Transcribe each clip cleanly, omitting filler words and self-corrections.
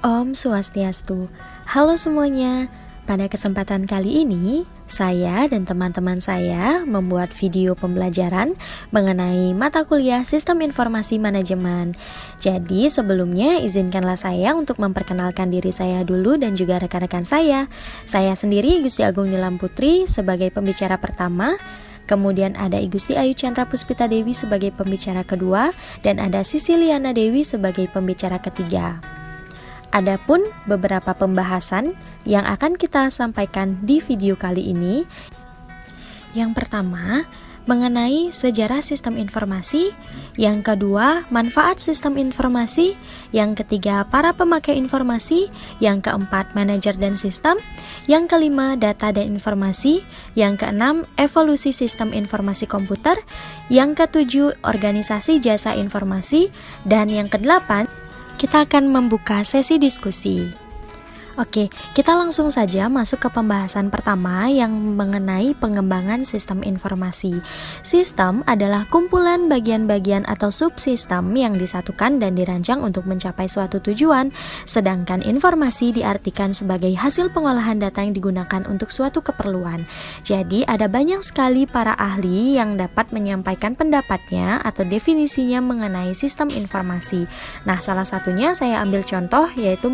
Om Swastiastu. Halo semuanya. Pada kesempatan kali ini, saya dan teman-teman saya membuat video pembelajaran mengenai mata kuliah Sistem Informasi Manajemen. Jadi sebelumnya izinkanlah saya untuk memperkenalkan diri saya dulu dan juga rekan-rekan saya. Saya sendiri Gusti Agung Nilam Putri sebagai pembicara pertama. Kemudian ada I Gusti Ayu Chandra Puspita Dewi sebagai pembicara kedua, dan ada Sisiliana Dewi sebagai pembicara ketiga. Adapun beberapa pembahasan yang akan kita sampaikan di video kali ini. Yang pertama, mengenai sejarah sistem informasi. Yang kedua, manfaat sistem informasi. Yang ketiga, para pemakai informasi. Yang keempat, manajer dan sistem. Yang kelima, data dan informasi. Yang keenam, evolusi sistem informasi komputer. Yang ketujuh, organisasi jasa informasi. Dan yang kedelapan, kita akan membuka sesi diskusi. Oke, kita langsung saja masuk ke pembahasan pertama yang mengenai pengembangan sistem informasi. Sistem adalah kumpulan bagian-bagian atau subsistem yang disatukan dan dirancang untuk mencapai suatu tujuan, sedangkan informasi diartikan sebagai hasil pengolahan data yang digunakan untuk suatu keperluan. Jadi, ada banyak sekali para ahli yang dapat menyampaikan pendapatnya atau definisinya mengenai sistem informasi. Nah, salah satunya saya ambil contoh yaitu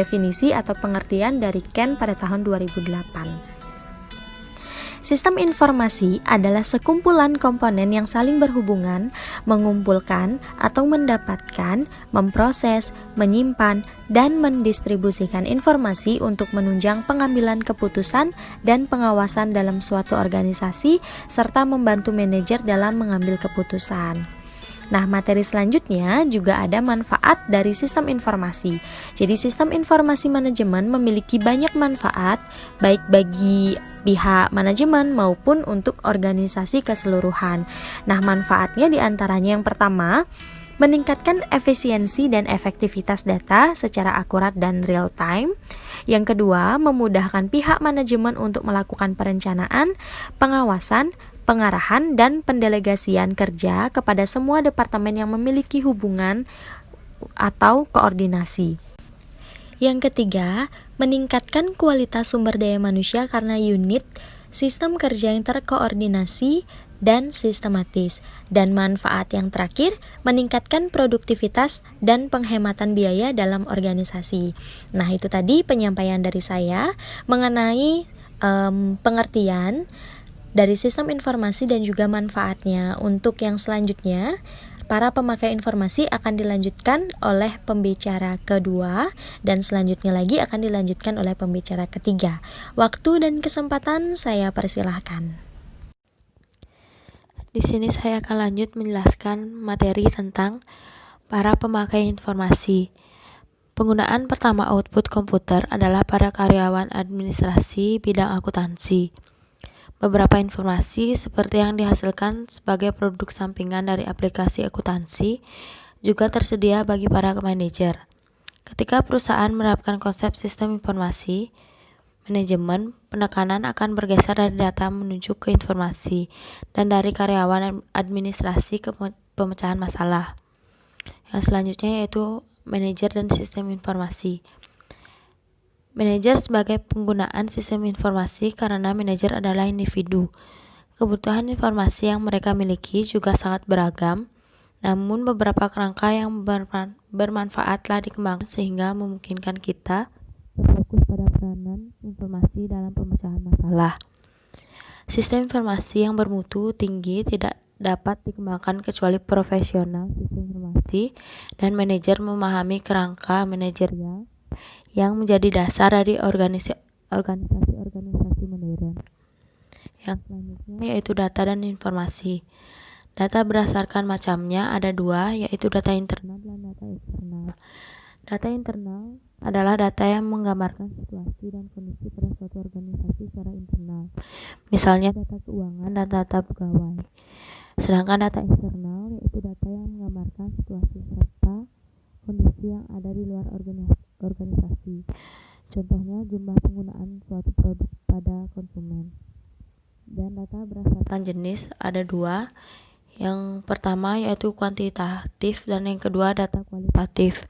definisi atau pengertian dari Ken pada tahun 2008. Sistem informasi adalah sekumpulan komponen yang saling berhubungan, mengumpulkan atau mendapatkan, memproses, menyimpan, dan mendistribusikan informasi untuk menunjang pengambilan keputusan dan pengawasan dalam suatu organisasi, serta membantu manajer dalam mengambil keputusan. Nah, materi selanjutnya juga ada manfaat dari sistem informasi. Jadi, sistem informasi manajemen memiliki banyak manfaat, baik bagi pihak manajemen maupun untuk organisasi keseluruhan. Nah, manfaatnya diantaranya yang pertama, meningkatkan efisiensi dan efektivitas data secara akurat dan real time. Yang kedua, memudahkan pihak manajemen untuk melakukan perencanaan, pengawasan, pengarahan, dan pendelegasian kerja kepada semua departemen yang memiliki hubungan atau koordinasi. Yang ketiga, meningkatkan kualitas sumber daya manusia karena unit sistem kerja yang terkoordinasi dan sistematis. Dan manfaat yang terakhir, meningkatkan produktivitas dan penghematan biaya dalam organisasi. Nah, itu tadi penyampaian dari saya mengenai pengertian dari sistem informasi dan juga manfaatnya. Untuk yang selanjutnya, para pemakai informasi akan dilanjutkan oleh pembicara kedua, dan selanjutnya lagi akan dilanjutkan oleh pembicara ketiga. Waktu dan kesempatan saya persilahkan. Di sini saya akan lanjut menjelaskan materi tentang para pemakai informasi. Penggunaan pertama output komputer adalah para karyawan administrasi bidang akuntansi. Beberapa informasi seperti yang dihasilkan sebagai produk sampingan dari aplikasi akuntansi juga tersedia bagi para manajer. Ketika perusahaan menerapkan konsep sistem informasi manajemen, penekanan akan bergeser dari data menuju ke informasi dan dari karyawan administrasi ke pemecahan masalah. Yang selanjutnya yaitu manajer dan sistem informasi. Manajer sebagai penggunaan sistem informasi karena manajer adalah individu. Kebutuhan informasi yang mereka miliki juga sangat beragam, namun beberapa kerangka yang bermanfaat telah dikembangkan sehingga memungkinkan kita berfokus pada peranan informasi dalam pemecahan masalah. Sistem informasi yang bermutu tinggi tidak dapat dikembangkan kecuali profesional sistem informasi dan manajer memahami kerangka manajerial yang menjadi dasar dari organisasi modern. Yang selanjutnya yaitu data dan informasi. Data berdasarkan macamnya ada dua, yaitu data internal dan data eksternal. Data internal adalah data yang menggambarkan situasi dan kondisi pada suatu organisasi secara internal. Misalnya data keuangan dan data pegawai. Sedangkan data eksternal yaitu data yang menggambarkan situasi serta kondisi yang ada di luar organisasi. Contohnya jumlah penggunaan suatu produk pada konsumen. Dan data berdasarkan jenis ada dua. Yang pertama yaitu kuantitatif dan yang kedua data kualitatif.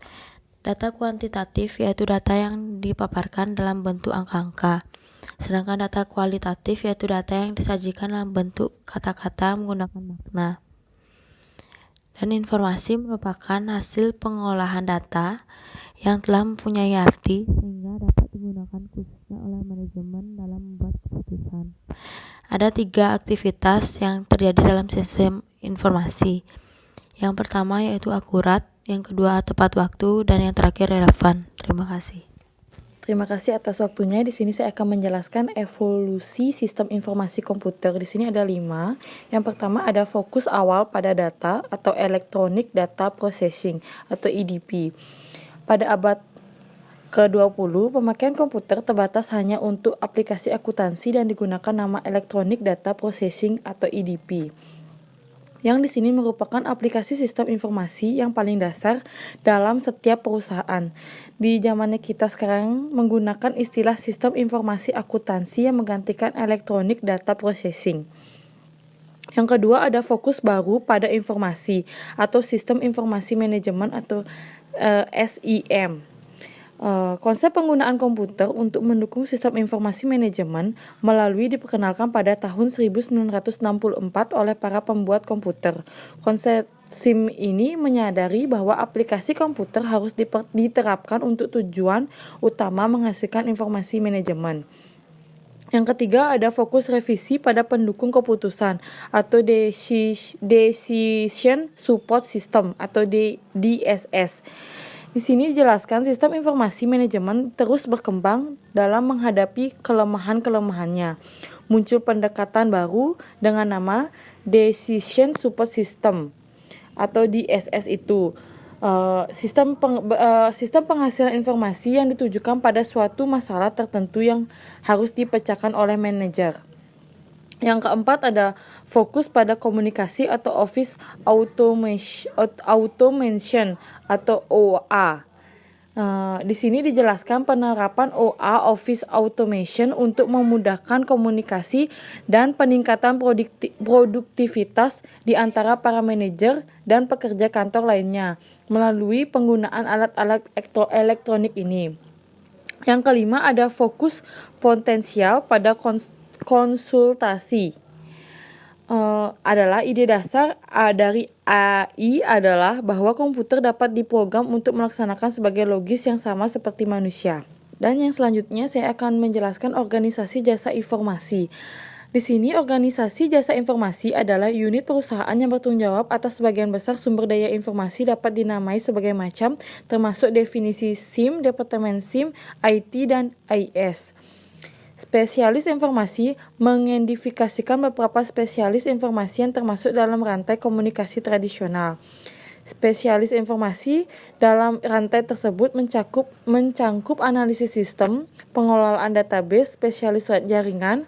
Data kuantitatif yaitu data yang dipaparkan dalam bentuk angka-angka. Sedangkan data kualitatif yaitu data yang disajikan dalam bentuk kata-kata menggunakan makna. Dan informasi merupakan hasil pengolahan data yang telah mempunyai arti sehingga dapat digunakan khususnya oleh manajemen dalam membuat keputusan. Ada 3 aktivitas yang terjadi dalam sistem informasi. Yang pertama yaitu akurat, yang kedua tepat waktu, dan yang terakhir relevan. Terima kasih. Terima kasih atas waktunya. Di sini saya akan menjelaskan evolusi sistem informasi komputer. Di sini ada 5. Yang pertama ada fokus awal pada data atau Electronic Data Processing atau EDP. Pada abad ke-20, pemakaian komputer terbatas hanya untuk aplikasi akuntansi dan digunakan nama Electronic Data Processing atau EDP. Yang di sini merupakan aplikasi sistem informasi yang paling dasar dalam setiap perusahaan. Di zamannya kita sekarang menggunakan istilah sistem informasi akuntansi yang menggantikan Electronic Data Processing. Yang kedua ada fokus baru pada informasi atau sistem informasi manajemen atau SIM. Konsep penggunaan komputer untuk mendukung sistem informasi manajemen melalui diperkenalkan pada tahun 1964 oleh para pembuat komputer. Konsep SIM ini menyadari bahwa aplikasi komputer harus diterapkan untuk tujuan utama menghasilkan informasi manajemen. Yang ketiga ada fokus revisi pada pendukung keputusan atau Decision Support System atau DSS. Di sini dijelaskan sistem informasi manajemen terus berkembang dalam menghadapi kelemahan-kelemahannya. Muncul pendekatan baru dengan nama Decision Support System atau DSS itu. Sistem penghasilan informasi yang ditujukan pada suatu masalah tertentu yang harus dipecahkan oleh manajer. Yang keempat ada fokus pada komunikasi atau Office Automation atau OA. Di sini dijelaskan penerapan OA Office Automation untuk memudahkan komunikasi dan peningkatan produktivitas di antara para manajer dan pekerja kantor lainnya melalui penggunaan alat-alat elektronik ini. Yang kelima ada fokus potensial pada konsultasi. Adalah ide dasar dari AI adalah bahwa komputer dapat diprogram untuk melaksanakan sebagai logis yang sama seperti manusia. Dan yang selanjutnya saya akan menjelaskan organisasi jasa informasi. Di sini organisasi jasa informasi adalah unit perusahaan yang bertanggung jawab atas sebagian besar sumber daya informasi dapat dinamai sebagai macam, termasuk definisi SIM, departemen SIM, IT, dan IS. Spesialis informasi mengidentifikasikan beberapa spesialis informasi yang termasuk dalam rantai komunikasi tradisional. Spesialis informasi dalam rantai tersebut mencangkup analisis sistem, pengelolaan database, spesialis jaringan,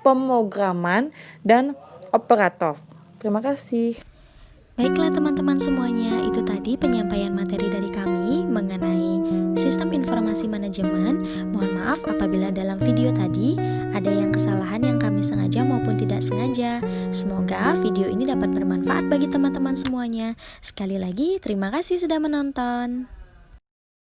pemrograman, dan operator. Terima kasih. Baiklah teman-teman semuanya, itu tadi penyampaian materi dari kami mengenai sistem informasi manajemen. Mohon maaf apabila dalam video tadi ada yang kesalahan yang kami sengaja maupun tidak sengaja. Semoga video ini dapat bermanfaat bagi teman-teman semuanya. Sekali lagi, terima kasih sudah menonton.